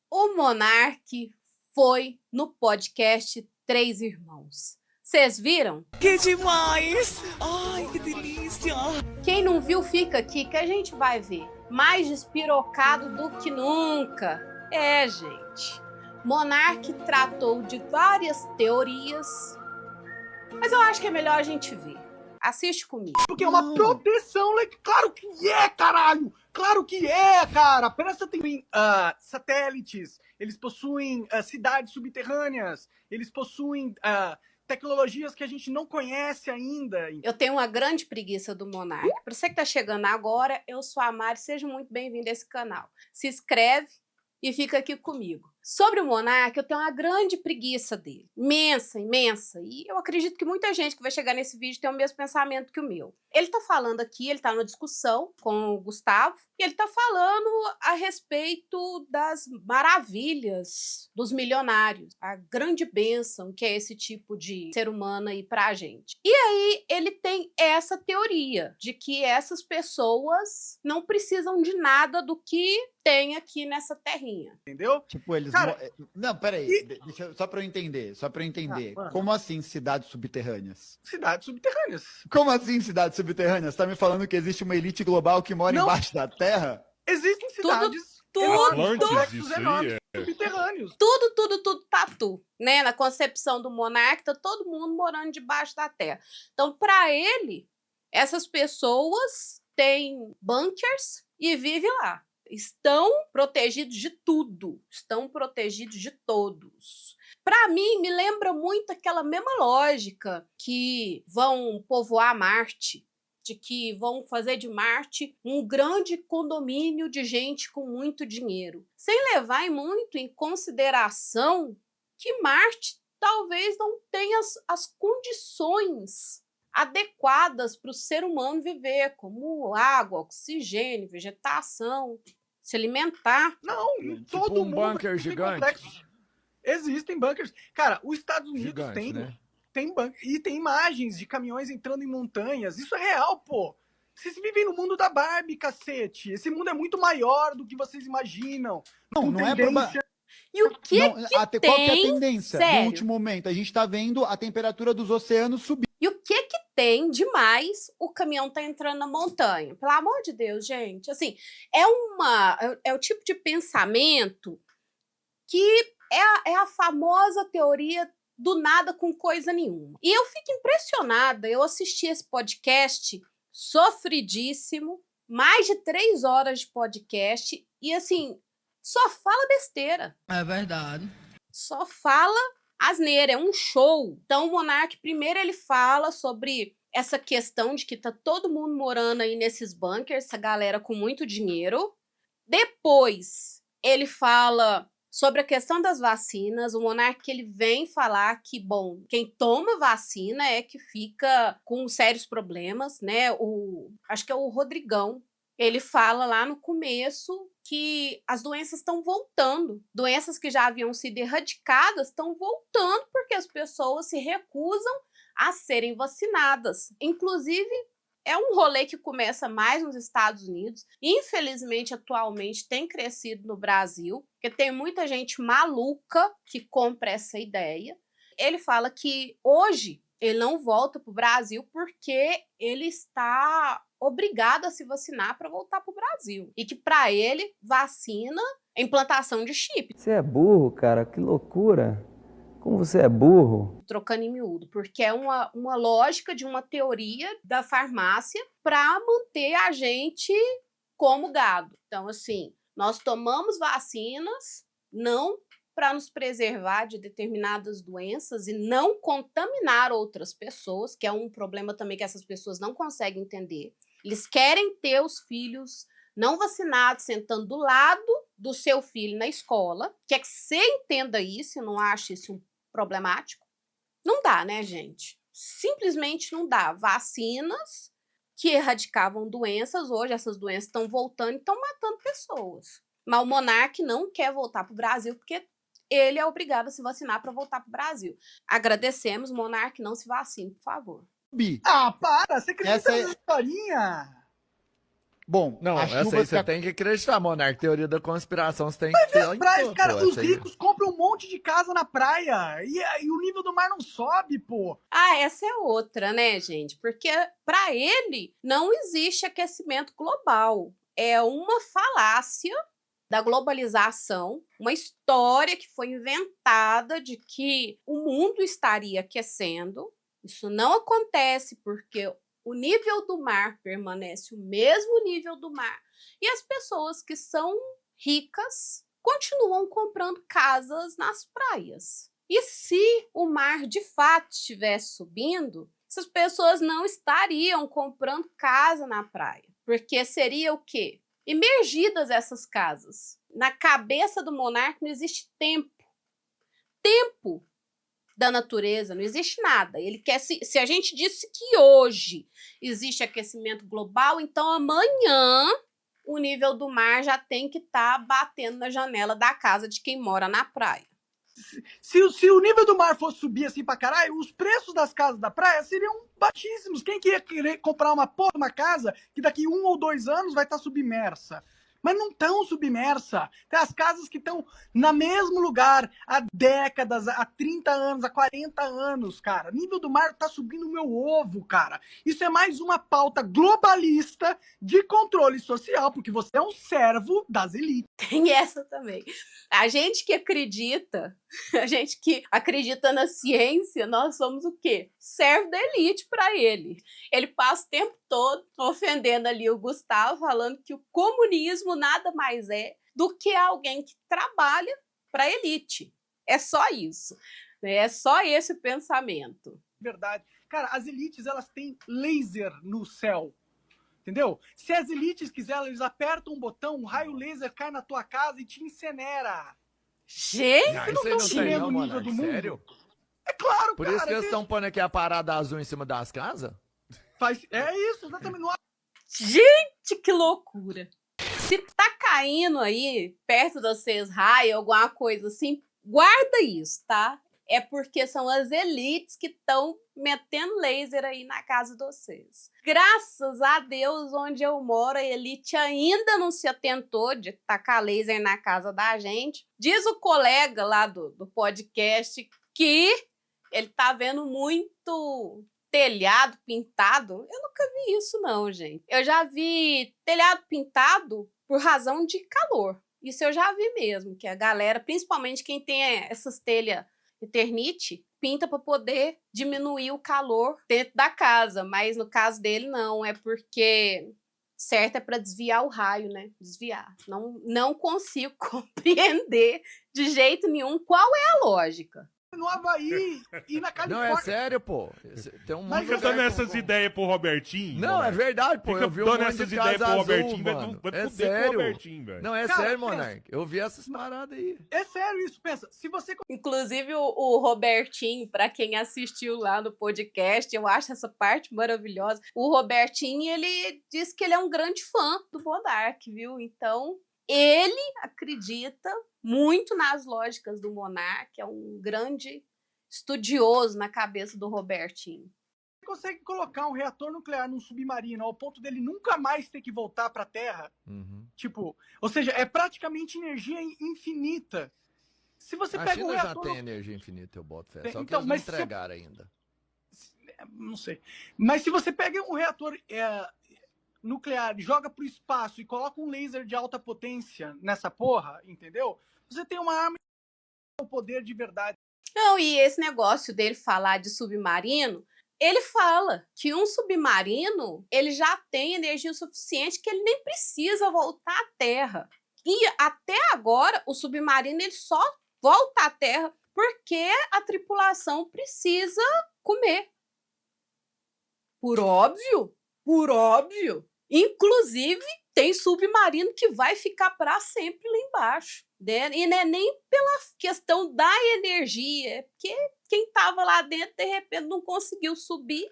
O Monark foi no podcast Três Irmãos. Vocês viram? Que demais! Ai, que delícia! Quem não viu, fica aqui que a gente vai ver. Mais despirocado do que nunca. É, gente. Monark tratou de várias teorias, mas eu acho que é melhor a gente ver. Assiste comigo. Porque é uma proteção, claro que é, caralho! Claro que é, cara! Presta atenção. Satélites, eles possuem cidades subterrâneas, eles possuem tecnologias que a gente não conhece ainda. Eu tenho uma grande preguiça do Monark. Para você que tá chegando agora, eu sou a Mari, seja muito bem-vindo a esse canal. Se inscreve e fica aqui comigo. Sobre o Monark, eu tenho uma grande preguiça dele. Imensa, imensa. E eu acredito que muita gente que vai chegar nesse vídeo tem o mesmo pensamento que o meu. Ele tá falando aqui, ele tá numa discussão com o Gustavo, e ele tá falando a respeito das maravilhas dos milionários, a grande bênção que é esse tipo de ser humano aí pra gente. E aí ele tem essa teoria de que essas pessoas não precisam de nada do que tem aqui nessa terrinha. Entendeu? Tipo, eles... Cara, Não, peraí, só pra eu entender. Como assim cidades subterrâneas? Cidades subterrâneas. Como assim cidades subterrâneas? Tá me falando que existe uma elite global que mora embaixo da Terra? Existem cidades subterrâneos. Tudo tatu, né? Na concepção do monarca, tá todo mundo morando debaixo da terra. Então, para ele, essas pessoas têm bunkers e vivem lá. Estão protegidos de tudo, estão protegidos de todos. Para mim, me lembra muito aquela mesma lógica que vão povoar Marte, de que vão fazer de Marte um grande condomínio de gente com muito dinheiro, sem levar muito em consideração que Marte talvez não tenha as condições adequadas para o ser humano viver, como água, oxigênio, vegetação, se alimentar. Não, todo mundo bunker gigante. Complexo. Existem bunkers. Cara, os Estados Unidos Gigante, né? tem bunker, e tem imagens de caminhões entrando em montanhas. Isso é real, pô. Vocês vivem no mundo da Barbie, cacete. Esse mundo é muito maior do que vocês imaginam. Não é pra... E o que Qual que é a tem? tendência Sério? no último momento? A gente tá vendo a temperatura dos oceanos subir. E o que tem demais o caminhão tá entrando na montanha? Pelo amor de Deus, gente. Assim, é o tipo de pensamento que é a famosa teoria do nada com coisa nenhuma. E eu fico impressionada, eu assisti esse podcast sofridíssimo, mais de 3 horas de podcast, e assim, só fala besteira. É verdade. Só fala asneira, é um show. Então o Monark, primeiro ele fala sobre essa questão de que tá todo mundo morando aí nesses bunkers, essa galera com muito dinheiro. Depois ele fala sobre a questão das vacinas. O Monark ele vem falar que, bom, quem toma vacina é que fica com sérios problemas, né? Acho que é o Rodrigão. Ele fala lá no começo que as doenças estão voltando. Doenças que já haviam sido erradicadas estão voltando porque as pessoas se recusam a serem vacinadas. Inclusive, é um rolê que começa mais nos Estados Unidos. Infelizmente, atualmente, tem crescido no Brasil, porque tem muita gente maluca que compra essa ideia. Ele fala que hoje ele não volta para o Brasil porque ele está obrigado a se vacinar para voltar para o Brasil. E que, para ele, vacina é implantação de chip. Você é burro, cara? Que loucura! Como você é burro? Trocando em miúdo, porque é uma lógica de uma teoria da farmácia para manter a gente como gado. Então, assim, nós tomamos vacinas não para nos preservar de determinadas doenças e não contaminar outras pessoas, que é um problema também que essas pessoas não conseguem entender. Eles querem ter os filhos não vacinados sentando do lado do seu filho na escola. Quer que você entenda isso, eu não acho isso problemático. Não dá, né, gente? Simplesmente não dá. Vacinas que erradicavam doenças, hoje essas doenças estão voltando e estão matando pessoas. Mas o Monark não quer voltar para o Brasil porque ele é obrigado a se vacinar para voltar para o Brasil. Agradecemos, Monark, não se vacine, por favor. Ah, para! Você acredita Essa é- nessa historinha? Bom, Não, as essa aí chuvas você que tem que acreditar, Monark. Teoria da conspiração você tem que ter. As praias, cara, pô, os essa aí- ricos compram um monte de casa na praia e o nível do mar não sobe, pô. Ah, essa é outra, né, gente? Porque para ele não existe aquecimento global. É uma falácia da globalização, uma história que foi inventada de que o mundo estaria aquecendo. Isso não acontece porque o nível do mar permanece o mesmo nível do mar e as pessoas que são ricas continuam comprando casas nas praias. E se o mar de fato estivesse subindo, essas pessoas não estariam comprando casa na praia, porque seria o quê? Imergidas essas casas. Na cabeça do monarca não existe tempo. Tempo da natureza, não existe nada. Ele quer se a gente disse que hoje existe aquecimento global, então amanhã o nível do mar já tem que estar batendo na janela da casa de quem mora na praia. Se o nível do mar fosse subir assim pra caralho, os preços das casas da praia seriam baixíssimos. Quem que ia querer comprar uma casa que daqui 1 ou 2 anos vai estar submersa? Mas não estão submersa. Tem as casas que estão no mesmo lugar há décadas, há 30 anos, há 40 anos, cara. O nível do mar tá subindo o meu ovo, cara. Isso é mais uma pauta globalista de controle social, porque você é um servo das elites. Tem essa também. A gente que acredita na ciência, nós somos o quê? Servo da elite para ele. Ele passa o tempo todo ofendendo ali o Gustavo, falando que o comunismo nada mais é do que alguém que trabalha para a elite. É só isso. É só esse o pensamento. Verdade. Cara, as elites, elas têm laser no céu. Entendeu? Se as elites quiserem, eles apertam um botão, um raio laser cai na tua casa e te incinera. Gente, Não, Vocês isso aí não não estão tem, entendendo não, o nível Monark. do mundo? Sério? É claro, Por cara. isso que eles estão pondo aqui a parada azul em cima das casas? É isso, exatamente. Não gente, que loucura. Se tá caindo aí perto de vocês raio, alguma coisa assim, guarda isso, tá? É porque são as elites que estão metendo laser aí na casa de vocês. Graças a Deus, onde eu moro, a elite ainda não se atentou de tacar laser na casa da gente. Diz o colega lá do podcast que ele tá vendo muito telhado pintado. Eu nunca vi isso não, gente. Eu já vi telhado pintado por razão de calor. Isso eu já vi mesmo, que a galera, principalmente quem tem essas telhas Eternite, pinta para poder diminuir o calor dentro da casa, mas no caso dele não, é porque certo é para desviar o raio, né? Desviar. Não consigo compreender de jeito nenhum qual é a lógica. no Havaí e na Não, Califórnia. é sério, pô. Tem um monte de Fica Fica dando lugar essas com- ideias pro Robertinho. Não, é Monark. verdade, pô. Fica Eu vi um dando monte essas de ideias casa pro azul, Robertinho, mano. vai É fuder com o sério. Robertinho, velho. Não, é Cara, sério, pensa. Monark. Eu vi essas paradas aí. É sério isso, pensa. Se você Inclusive o Robertinho, para quem assistiu lá no podcast, eu acho essa parte maravilhosa. O Robertinho, ele disse que ele é um grande fã do Monark, viu? Então, ele acredita muito nas lógicas do Monark, é um grande estudioso na cabeça do Robertinho. consegue colocar um reator nuclear num submarino ao ponto dele nunca mais ter que voltar para a Terra, tipo, ou seja, é praticamente energia infinita. Se você A pega um China já reator tem energia infinita, eu boto fé. Tem, Só que então, eles não mas se eu- entregaram ainda. não sei. Mas se você pega um reator nuclear, joga pro espaço e coloca um laser de alta potência nessa porra, entendeu? Você tem uma arma com poder de verdade. Não, e esse negócio dele falar de submarino, ele fala que um submarino, ele já tem energia suficiente que ele nem precisa voltar à Terra. E até agora, o submarino ele só volta à Terra porque a tripulação precisa comer. Por óbvio. Inclusive, tem submarino que vai ficar para sempre lá embaixo. Né? E não é nem pela questão da energia, é porque quem estava lá dentro, de repente, não conseguiu subir.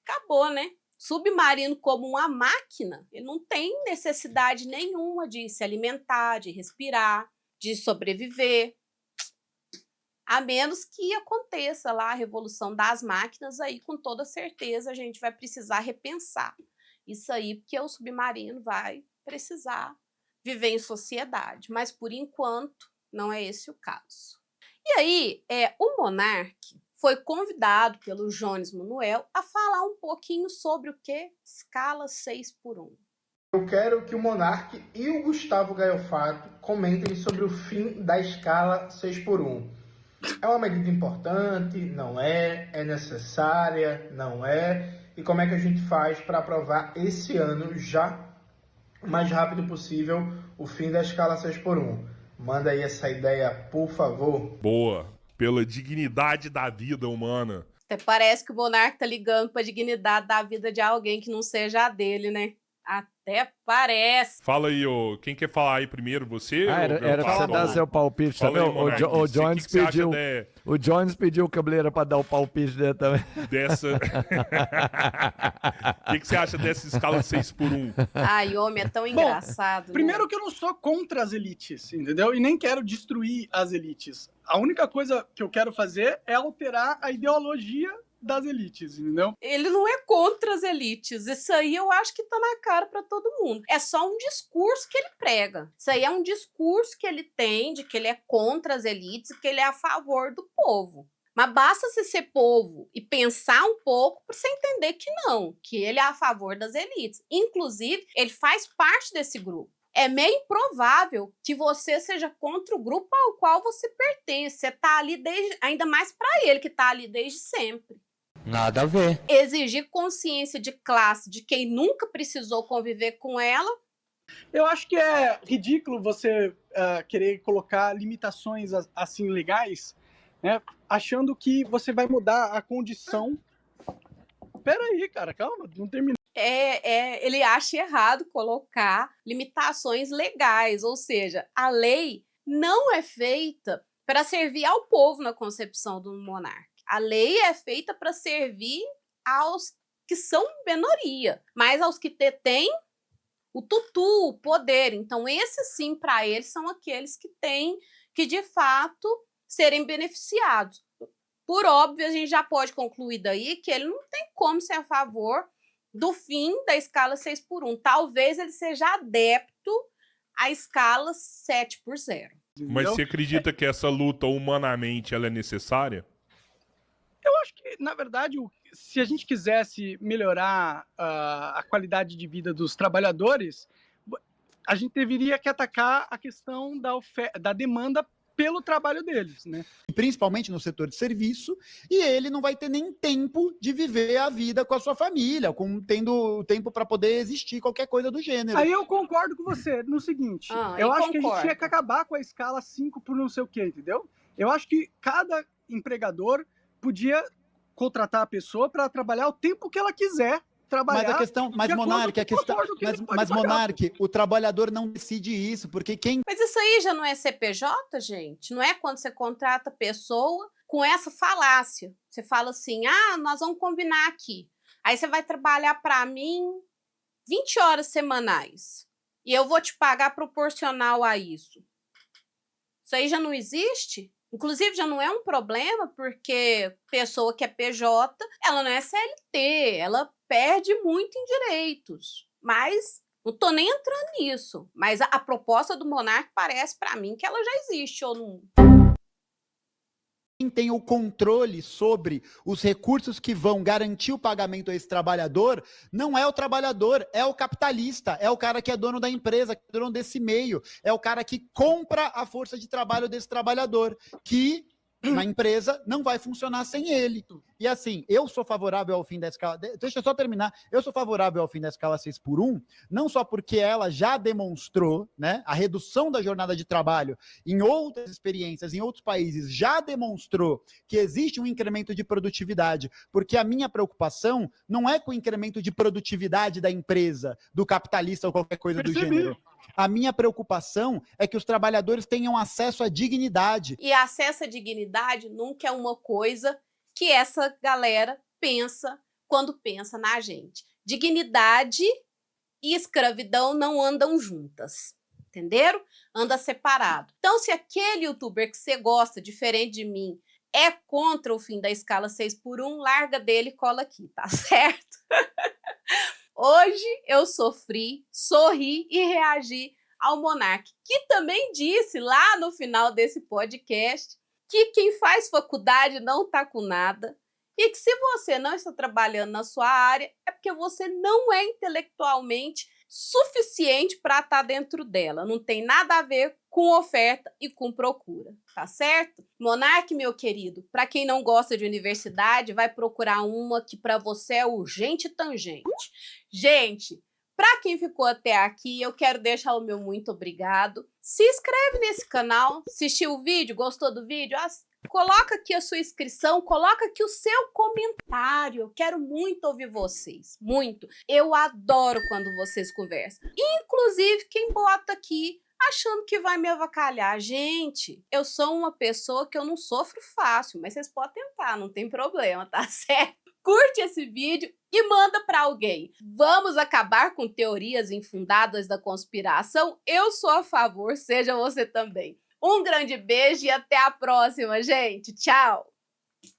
Acabou, né? Submarino, como uma máquina, ele não tem necessidade nenhuma de se alimentar, de respirar, de sobreviver. A menos que aconteça lá a revolução das máquinas, aí com toda certeza a gente vai precisar repensar. Isso aí porque o submarino vai precisar viver em sociedade, mas por enquanto não é esse o caso. E aí, o monarca foi convidado pelo Jones Manuel a falar um pouquinho sobre o que? Escala 6x1. Eu quero que o Monark e o Gustavo Gaio Fato comentem sobre o fim da escala 6x1. É uma medida importante? Não é? É necessária? Não é? E como é que a gente faz para aprovar esse ano, já o mais rápido possível, o fim da escala 6x1? Manda aí essa ideia, por favor. Boa. Pela dignidade da vida humana. Até parece que o monarca tá ligando pra dignidade da vida de alguém que não seja a dele, né? Até parece. Fala aí, quem quer falar aí primeiro? Você? Era pra você dar seu palpite também. O Jones pediu. O Jones pediu o Cabeleira pra dar o palpite dele também. Dessa. O que você acha dessa escala 6x1? Ai, homem, é tão engraçado. Primeiro né? que eu não sou contra as elites, entendeu? E nem quero destruir as elites. A única coisa que eu quero fazer é alterar a ideologia das elites, entendeu? Ele não é contra as elites. Isso aí eu acho que tá na cara pra todo mundo. É só um discurso que ele prega. Isso aí é um discurso que ele tem de que ele é contra as elites e que ele é a favor do povo. Mas basta você ser povo e pensar um pouco para você entender que não, que ele é a favor das elites. Inclusive, ele faz parte desse grupo. É meio improvável que você seja contra o grupo ao qual você pertence. Você tá ali desde, ainda mais para ele que tá ali desde sempre. Nada a ver. Exigir consciência de classe de quem nunca precisou conviver com ela. Eu acho que é ridículo você querer colocar limitações assim legais, né, achando que você vai mudar a condição. Peraí, cara, calma, não terminou. Ele acha errado colocar limitações legais, ou seja, a lei não é feita para servir ao povo na concepção do monarca. A lei é feita para servir aos que são minoria, mas aos que detêm o tutu, o poder. Então, esses sim, para eles, são aqueles que têm que, de fato, serem beneficiados. Por óbvio, a gente já pode concluir daí que ele não tem como ser a favor do fim da escala 6x1. Talvez ele seja adepto à escala 7x0. Mas você acredita que essa luta, humanamente, ela é necessária? Eu acho que, na verdade, se a gente quisesse melhorar a qualidade de vida dos trabalhadores, a gente deveria que atacar a questão da demanda pelo trabalho deles, né? Principalmente no setor de serviço, e ele não vai ter nem tempo de viver a vida com a sua família, tendo tempo para poder existir qualquer coisa do gênero. Aí eu concordo com você no seguinte, eu acho que a gente tinha que acabar com a escala 5 por não sei o quê, entendeu? Eu acho que cada empregador podia contratar a pessoa para trabalhar o tempo que ela quiser trabalhar. Mas a questão, Monark, o trabalhador não decide isso, porque quem... Mas isso aí já não é CPJ, gente? Não é quando você contrata a pessoa com essa falácia. Você fala assim, nós vamos combinar aqui. Aí você vai trabalhar para mim 20 horas semanais e eu vou te pagar proporcional a isso. Isso aí já não existe? Inclusive, já não é um problema, porque pessoa que é PJ, ela não é CLT, ela perde muito em direitos. Mas não tô nem entrando nisso. Mas a proposta do monarca parece para mim que ela já existe, ou não... Quem tem o controle sobre os recursos que vão garantir o pagamento a esse trabalhador não é o trabalhador, é o capitalista, é o cara que é dono da empresa, que é dono desse meio, é o cara que compra a força de trabalho desse trabalhador, que na empresa não vai funcionar sem ele. E assim, eu sou favorável ao fim da escala... Deixa eu só terminar. Eu sou favorável ao fim da escala 6x1, não só porque ela já demonstrou, né, a redução da jornada de trabalho em outras experiências, em outros países, já demonstrou que existe um incremento de produtividade, porque a minha preocupação não é com o incremento de produtividade da empresa, do capitalista ou qualquer coisa do gênero. A minha preocupação é que os trabalhadores tenham acesso à dignidade. E acesso à dignidade nunca é uma coisa que essa galera pensa quando pensa na gente. Dignidade e escravidão não andam juntas, entenderam? Anda separado. Então, se aquele youtuber que você gosta, diferente de mim, é contra o fim da escala 6x1, larga dele e cola aqui, tá certo? Hoje eu sofri, sorri e reagi ao Monark, que também disse lá no final desse podcast que quem faz faculdade não está com nada e que se você não está trabalhando na sua área é porque você não é intelectualmente suficiente para estar dentro dela. Não tem nada a ver com oferta e com procura, tá certo? Monark, meu querido, para quem não gosta de universidade, vai procurar uma que para você é urgente e tangente. Gente, para quem ficou até aqui, eu quero deixar o meu muito obrigado. Se inscreve nesse canal, assistiu o vídeo, gostou do vídeo? Coloca aqui a sua inscrição, coloca aqui o seu comentário. Eu quero muito ouvir vocês, muito. Eu adoro quando vocês conversam. Inclusive, quem bota aqui achando que vai me avacalhar. Gente, eu sou uma pessoa que eu não sofro fácil, mas vocês podem tentar, não tem problema, tá certo? Curte esse vídeo e manda para alguém. Vamos acabar com teorias infundadas da conspiração? Eu sou a favor, seja você também. Um grande beijo e até a próxima, gente. Tchau!